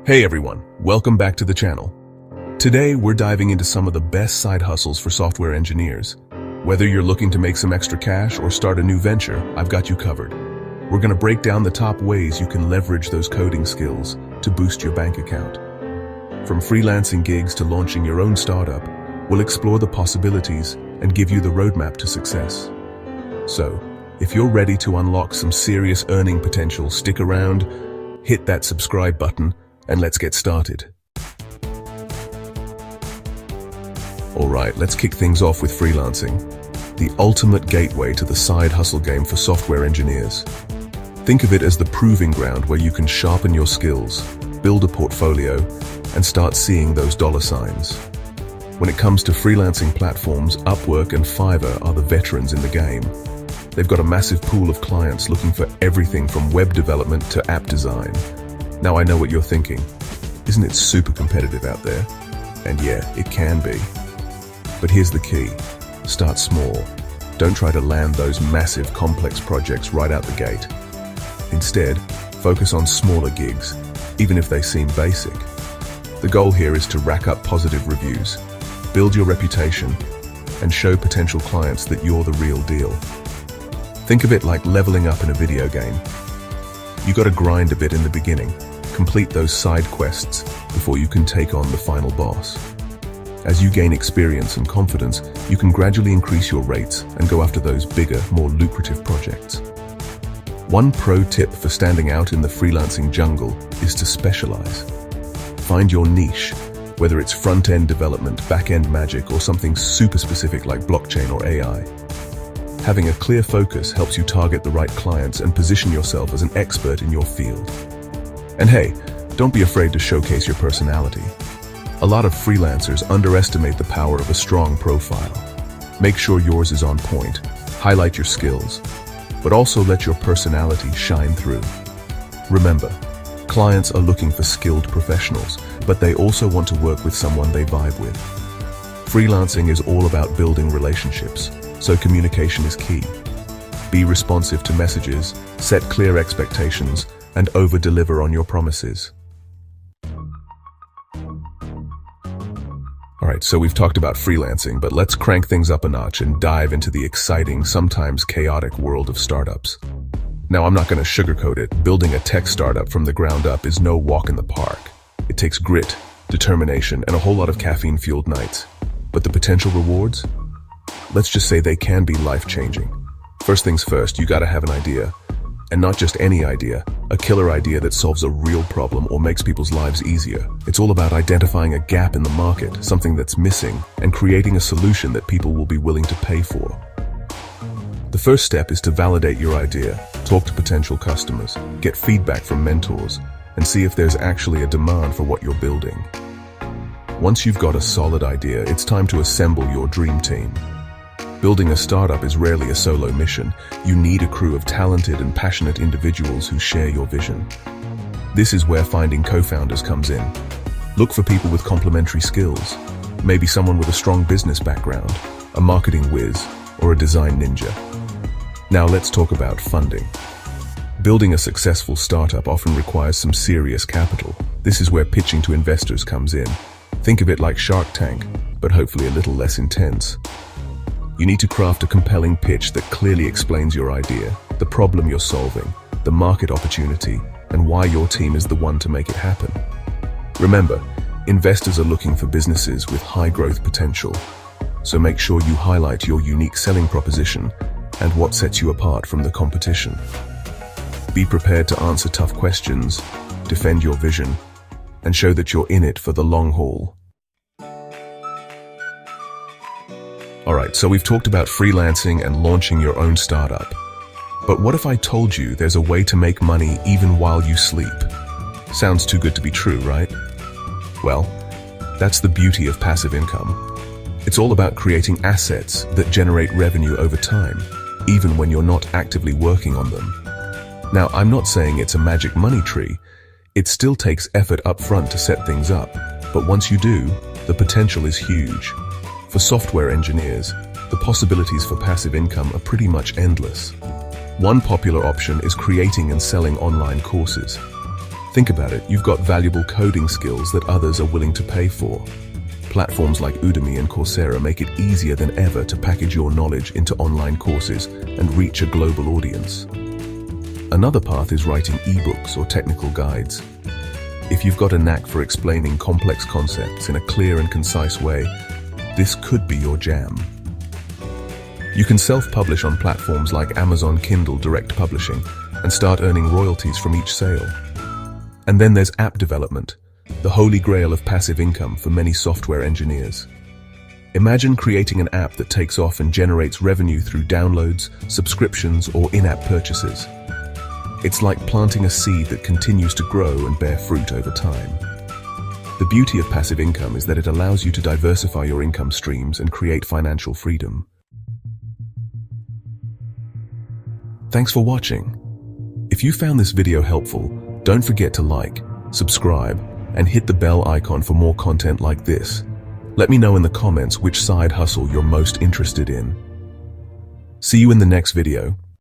Hey everyone, welcome back to the channel. Today we're diving into some of the best side hustles for software engineers. Whether you're looking to make some extra cash or start a new venture, I've got you covered. We're going to break down the top ways you can leverage those coding skills to boost your bank account. From freelancing gigs to launching your own startup, we'll explore the possibilities and give you the roadmap to success. So, if you're ready to unlock some serious earning potential, stick around, hit that subscribe button, and let's get started. Alright, let's kick things off with freelancing, the ultimate gateway to the side hustle game for software engineers. Think of it as the proving ground where you can sharpen your skills, build a portfolio, and start seeing those dollar signs. When it comes to freelancing platforms, Upwork and Fiverr are the veterans in the game. They've got a massive pool of clients looking for everything from web development to app design. Now I know what you're thinking. Isn't it super competitive out there? And yeah, it can be. But here's the key. Start small. Don't try to land those massive, complex projects right out the gate. Instead, focus on smaller gigs, even if they seem basic. The goal here is to rack up positive reviews, build your reputation, and show potential clients that you're the real deal. Think of it like leveling up in a video game. You gotta grind a bit in the beginning, complete those side quests before you can take on the final boss. As you gain experience and confidence, you can gradually increase your rates and go after those bigger, more lucrative projects. One pro tip for standing out in the freelancing jungle is to specialize. Find your niche, whether it's front-end development, back-end magic, or something super specific like blockchain or AI. Having a clear focus helps you target the right clients and position yourself as an expert in your field. And hey, don't be afraid to showcase your personality. A lot of freelancers underestimate the power of a strong profile. Make sure yours is on point, highlight your skills, but also let your personality shine through. Remember, clients are looking for skilled professionals, but they also want to work with someone they vibe with. Freelancing is all about building relationships, so communication is key. Be responsive to messages, set clear expectations, and over-deliver on your promises. Alright, so we've talked about freelancing, but let's crank things up a notch and dive into the exciting, sometimes chaotic world of startups. Now, I'm not going to sugarcoat it. Building a tech startup from the ground up is no walk in the park. It takes grit, determination, and a whole lot of caffeine-fueled nights. But the potential rewards? Let's just say they can be life-changing. First things first, you gotta have an idea. And not just any idea, a killer idea that solves a real problem or makes people's lives easier. It's all about identifying a gap in the market, something that's missing, and creating a solution that people will be willing to pay for. The first step is to validate your idea, talk to potential customers, get feedback from mentors, and see if there's actually a demand for what you're building. Once you've got a solid idea, it's time to assemble your dream team. Building a startup is rarely a solo mission. You need a crew of talented and passionate individuals who share your vision. This is where finding co-founders comes in. Look for people with complementary skills. Maybe someone with a strong business background, a marketing whiz, or a design ninja. Now let's talk about funding. Building a successful startup often requires some serious capital. This is where pitching to investors comes in. Think of it like Shark Tank, but hopefully a little less intense. You need to craft a compelling pitch that clearly explains your idea, the problem you're solving, the market opportunity, and why your team is the one to make it happen. Remember, investors are looking for businesses with high growth potential, so make sure you highlight your unique selling proposition and what sets you apart from the competition. Be prepared to answer tough questions, defend your vision, and show that you're in it for the long haul. Alright, so we've talked about freelancing and launching your own startup. But what if I told you there's a way to make money even while you sleep? Sounds too good to be true, right? Well, that's the beauty of passive income. It's all about creating assets that generate revenue over time, even when you're not actively working on them. Now, I'm not saying it's a magic money tree. It still takes effort up front to set things up, but once you do, the potential is huge. For software engineers, the possibilities for passive income are pretty much endless. One popular option is creating and selling online courses. Think about it, you've got valuable coding skills that others are willing to pay for. Platforms like Udemy and Coursera make it easier than ever to package your knowledge into online courses and reach a global audience. Another path is writing ebooks or technical guides. If you've got a knack for explaining complex concepts in a clear and concise way, this could be your jam. You can self-publish on platforms like Amazon Kindle Direct Publishing and start earning royalties from each sale. And then there's app development, the holy grail of passive income for many software engineers. Imagine creating an app that takes off and generates revenue through downloads, subscriptions, or in-app purchases. It's like planting a seed that continues to grow and bear fruit over time. The beauty of passive income is that it allows you to diversify your income streams and create financial freedom. Thanks for watching. If you found this video helpful, don't forget to like, subscribe, and hit the bell icon for more content like this. Let me know in the comments which side hustle you're most interested in. See you in the next video.